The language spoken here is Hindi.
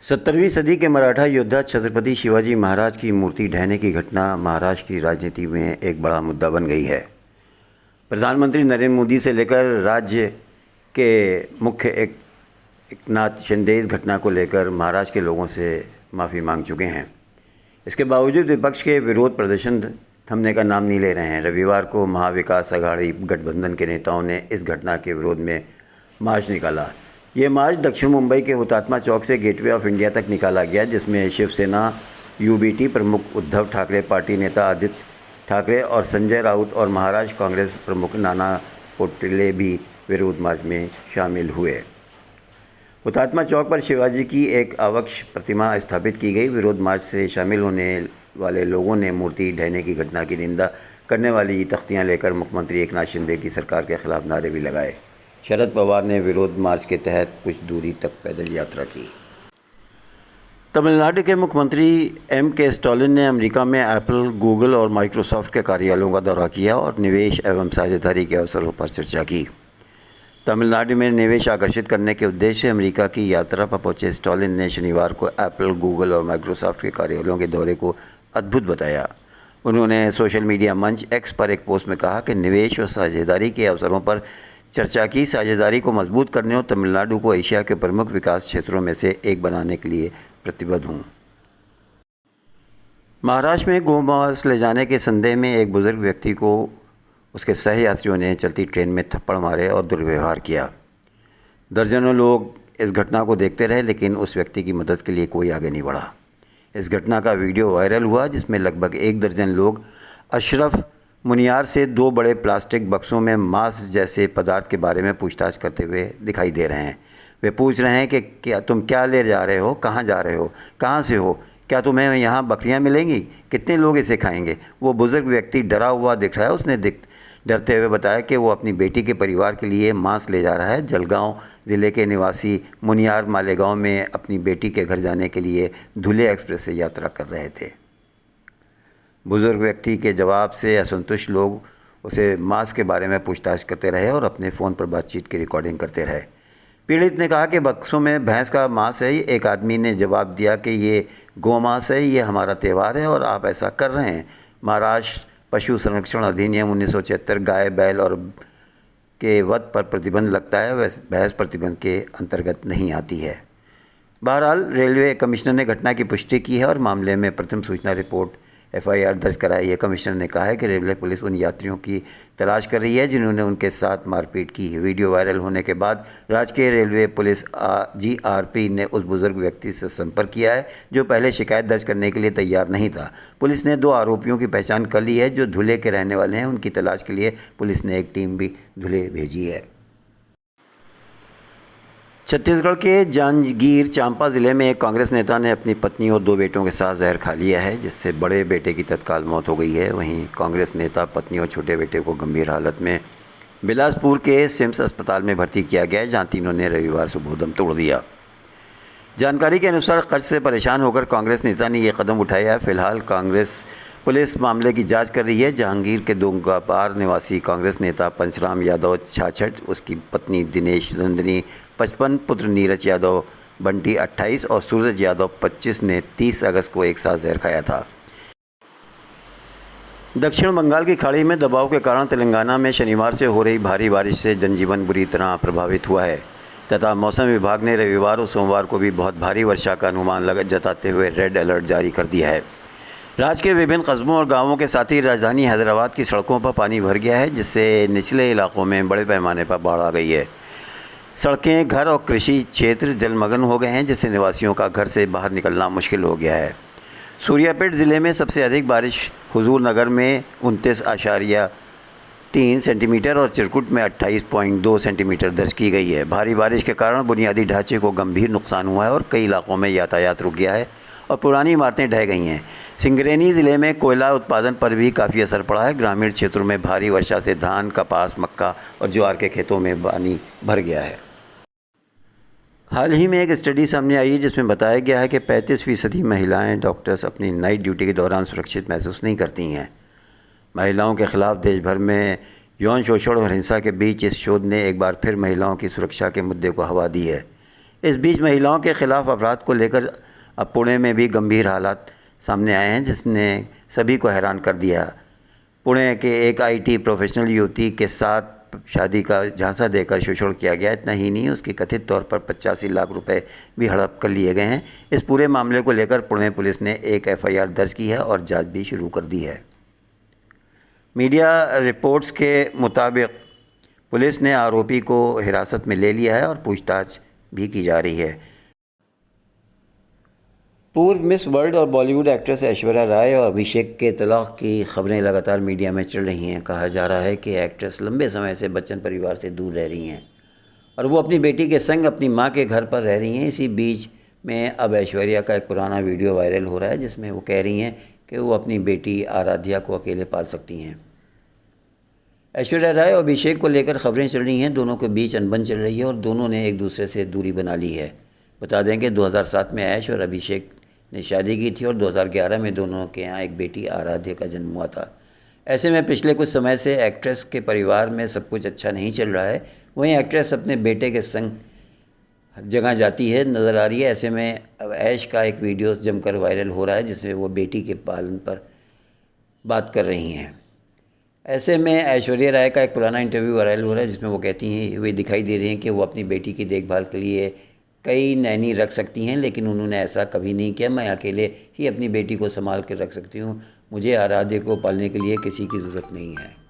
17वीं सदी के मराठा योद्धा छत्रपति शिवाजी महाराज की मूर्ति ढहने की घटना महाराष्ट्र की राजनीति में एक बड़ा मुद्दा बन गई है। प्रधानमंत्री नरेंद्र मोदी से लेकर राज्य के मुख्य एकनाथ शिंदे इस घटना को लेकर महाराष्ट्र के लोगों से माफ़ी मांग चुके हैं। इसके बावजूद विपक्ष के विरोध प्रदर्शन थमने का नाम नहीं ले रहे हैं। रविवार को महाविकास अघाड़ी गठबंधन के नेताओं ने इस घटना के विरोध में मार्च निकाला। ये मार्च दक्षिण मुंबई के हुतात्मा चौक से गेटवे ऑफ इंडिया तक निकाला गया, जिसमें शिवसेना यूबीटी प्रमुख उद्धव ठाकरे, पार्टी नेता आदित्य ठाकरे और संजय राउत और महाराष्ट्र कांग्रेस प्रमुख नाना पटोले भी विरोध मार्च में शामिल हुए। हुतात्मा चौक पर शिवाजी की एक आवक्ष प्रतिमा स्थापित की गई। विरोध मार्च से शामिल होने वाले लोगों ने मूर्ति ढहने की घटना की निंदा करने वाली तख्तियां लेकर मुख्यमंत्री एकनाथ शिंदे की सरकार के खिलाफ नारे भी लगाए। शरद पवार ने विरोध मार्च के तहत कुछ दूरी तक पैदल यात्रा की। तमिलनाडु के मुख्यमंत्री M.K. स्टालिन ने अमेरिका में एप्पल, गूगल और माइक्रोसॉफ्ट के कार्यालयों का दौरा किया और निवेश एवं साझेदारी के अवसरों पर चर्चा की। तमिलनाडु में निवेश आकर्षित करने के उद्देश्य से अमेरिका की यात्रा पर पहुंचे स्टालिन ने शनिवार को एप्पल, गूगल और माइक्रोसॉफ्ट के कार्यालयों के दौरे को अद्भुत बताया। उन्होंने सोशल मीडिया मंच एक्स पर एक पोस्ट में कहा कि निवेश और साझेदारी के अवसरों पर चर्चा की। साझेदारी को मजबूत करने और तमिलनाडु को एशिया के प्रमुख विकास क्षेत्रों में से एक बनाने के लिए प्रतिबद्ध हूँ। महाराष्ट्र में गोमांस ले जाने के संदेह में एक बुजुर्ग व्यक्ति को उसके सहयात्रियों ने चलती ट्रेन में थप्पड़ मारे और दुर्व्यवहार किया। दर्जनों लोग इस घटना को देखते रहे, लेकिन उस व्यक्ति की मदद के लिए कोई आगे नहीं बढ़ा। इस घटना का वीडियो वायरल हुआ, जिसमें लगभग 1 दर्जन लोग अशरफ मुनियार से 2 बड़े प्लास्टिक बक्सों में मांस जैसे पदार्थ के बारे में पूछताछ करते हुए दिखाई दे रहे हैं। वे पूछ रहे हैं कि तुम क्या ले जा रहे हो, कहाँ जा रहे हो, कहाँ से हो, क्या तुम्हें यहाँ बकरियाँ मिलेंगी, कितने लोग इसे खाएंगे। वो बुज़ुर्ग व्यक्ति डरा हुआ दिख रहा है। उसने डरते हुए बताया कि वो अपनी बेटी के परिवार के लिए मांस ले जा रहा है। जलगांव ज़िले के निवासी मुनियार मालेगांव में अपनी बेटी के घर जाने के लिए धुले एक्सप्रेस से यात्रा कर रहे थे। बुजुर्ग व्यक्ति के जवाब से असंतुष्ट लोग उसे मांस के बारे में पूछताछ करते रहे और अपने फ़ोन पर बातचीत की रिकॉर्डिंग करते रहे। पीड़ित ने कहा कि बक्सों में भैंस का मांस है। एक आदमी ने जवाब दिया कि ये गोमांस है, ये हमारा त्यौहार है और आप ऐसा कर रहे हैं। महाराष्ट्र पशु संरक्षण अधिनियम 1976 गाय, बैल और के वध पर प्रतिबंध लगता है, वह भैंस प्रतिबंध के अंतर्गत नहीं आती है। बहरहाल रेलवे कमिश्नर ने घटना की पुष्टि की है और मामले में प्रथम सूचना रिपोर्ट FIR दर्ज कराई है। कमिश्नर ने कहा है कि रेलवे पुलिस उन यात्रियों की तलाश कर रही है जिन्होंने उनके साथ मारपीट की। वीडियो वायरल होने के बाद राजकीय रेलवे पुलिस GRP ने उस बुजुर्ग व्यक्ति से संपर्क किया है, जो पहले शिकायत दर्ज करने के लिए तैयार नहीं था। पुलिस ने 2 आरोपियों की पहचान कर ली है जो धुले के रहने वाले हैं। उनकी तलाश के लिए पुलिस ने एक टीम भी धुले भेजी है। छत्तीसगढ़ के जांजगीर चांपा ज़िले में एक कांग्रेस नेता ने अपनी पत्नी और 2 बेटों के साथ जहर खा लिया है, जिससे बड़े बेटे की तत्काल मौत हो गई है। वहीं कांग्रेस नेता पत्नी और छोटे बेटे को गंभीर हालत में बिलासपुर के सिम्स अस्पताल में भर्ती किया गया है, जहां तीनों ने रविवार सुबह दम तोड़ दिया। जानकारी के अनुसार कर्ज से परेशान होकर कांग्रेस नेता ने यह कदम उठाया है। फिलहाल कांग्रेस पुलिस मामले की जांच कर रही है। जहांगीर के दोंगापार निवासी कांग्रेस नेता पंचराम यादव 66, उसकी पत्नी दिनेश नंदिनी 55, पुत्र नीरज यादव बंटी 28 और सूरज यादव 25 ने 30 अगस्त को एक साथ जहर खाया था। दक्षिण बंगाल की खाड़ी में दबाव के कारण तेलंगाना में शनिवार से हो रही भारी बारिश से जनजीवन बुरी तरह प्रभावित हुआ है तथा मौसम विभाग ने रविवार और सोमवार को भी बहुत भारी वर्षा का अनुमान जताते हुए रेड अलर्ट जारी कर दिया है। राज्य के विभिन्न कस्बों और गांवों के साथ ही राजधानी हैदराबाद की सड़कों पर पानी भर गया है, जिससे निचले इलाकों में बड़े पैमाने पर बाढ़ आ गई है। सड़कें, घर और कृषि क्षेत्र जलमग्न हो गए हैं, जिससे निवासियों का घर से बाहर निकलना मुश्किल हो गया है। सूर्यापेट ज़िले में सबसे अधिक बारिश हुजूर नगर में 29.3 सेंटीमीटर और चिरकुट में 28.2 सेंटीमीटर दर्ज की गई है। भारी बारिश के कारण बुनियादी ढांचे को गंभीर नुकसान हुआ है और कई इलाकों में यातायात रुक गया है और पुरानी इमारतें ढह गई हैं। सिंगरेनी ज़िले में कोयला उत्पादन पर भी काफ़ी असर पड़ा है। ग्रामीण क्षेत्रों में भारी वर्षा से धान, कपास, मक्का और ज्वार के खेतों में पानी भर गया है। हाल ही में एक स्टडी सामने आई है, जिसमें बताया गया है कि 35% महिलाएं डॉक्टर्स अपनी नाइट ड्यूटी के दौरान सुरक्षित महसूस नहीं करती हैं। महिलाओं के खिलाफ देश भर में यौन शोषण और हिंसा के बीच इस शोध ने एक बार फिर महिलाओं की सुरक्षा के मुद्दे को हवा दी है। इस बीच महिलाओं के ख़िलाफ़ अपराध को लेकर अब पुणे में भी गंभीर हालात सामने आए हैं, जिसने सभी को हैरान कर दिया। पुणे के एक आईटी प्रोफेशनल युवती के साथ शादी का झांसा देकर शोषण किया गया। इतना ही नहीं, उसके कथित तौर पर 85 लाख रुपए भी हड़प कर लिए गए हैं। इस पूरे मामले को लेकर पुणे पुलिस ने एक एफआईआर दर्ज की है और जांच भी शुरू कर दी है। मीडिया रिपोर्ट्स के मुताबिक पुलिस ने आरोपी को हिरासत में ले लिया है और पूछताछ भी की जा रही है। पूर्व मिस वर्ल्ड और बॉलीवुड एक्ट्रेस ऐश्वर्या राय और अभिषेक के तलाक की खबरें लगातार मीडिया में चल रही हैं। कहा जा रहा है कि एक्ट्रेस लंबे समय से बच्चन परिवार से दूर रह रही हैं और वो अपनी बेटी के संग अपनी मां के घर पर रह रही हैं। इसी बीच में अब ऐश्वर्या का एक पुराना वीडियो वायरल हो रहा है, जिसमें वो कह रही हैं कि वो अपनी बेटी आराध्या को अकेले पाल सकती हैं। ऐश्वर्या राय और अभिषेक को लेकर खबरें चल रही हैं। दोनों के बीच अनबन चल रही है और दोनों ने एक दूसरे से दूरी बना ली है। बता दें कि 2007 में ऐश और अभिषेक ने शादी की थी और 2011 में दोनों के यहाँ एक बेटी आराध्या का जन्म हुआ था। ऐसे में पिछले कुछ समय से एक्ट्रेस के परिवार में सब कुछ अच्छा नहीं चल रहा है। वहीं एक्ट्रेस अपने बेटे के संग हर जगह जाती है नज़र आ रही है। ऐसे में अब ऐश का एक वीडियो जमकर वायरल हो रहा है, जिसमें वो बेटी के पालन पर बात कर रही हैं। ऐसे में ऐश्वर्या राय का एक पुराना इंटरव्यू वायरल हो रहा है, जिसमें वो कहती हैं, वे दिखाई दे रही हैं कि वो अपनी बेटी की देखभाल के लिए कई नैनी रख सकती हैं, लेकिन उन्होंने ऐसा कभी नहीं किया। मैं अकेले ही अपनी बेटी को संभाल कर रख सकती हूँ। मुझे आराध्या को पालने के लिए किसी की ज़रूरत नहीं है।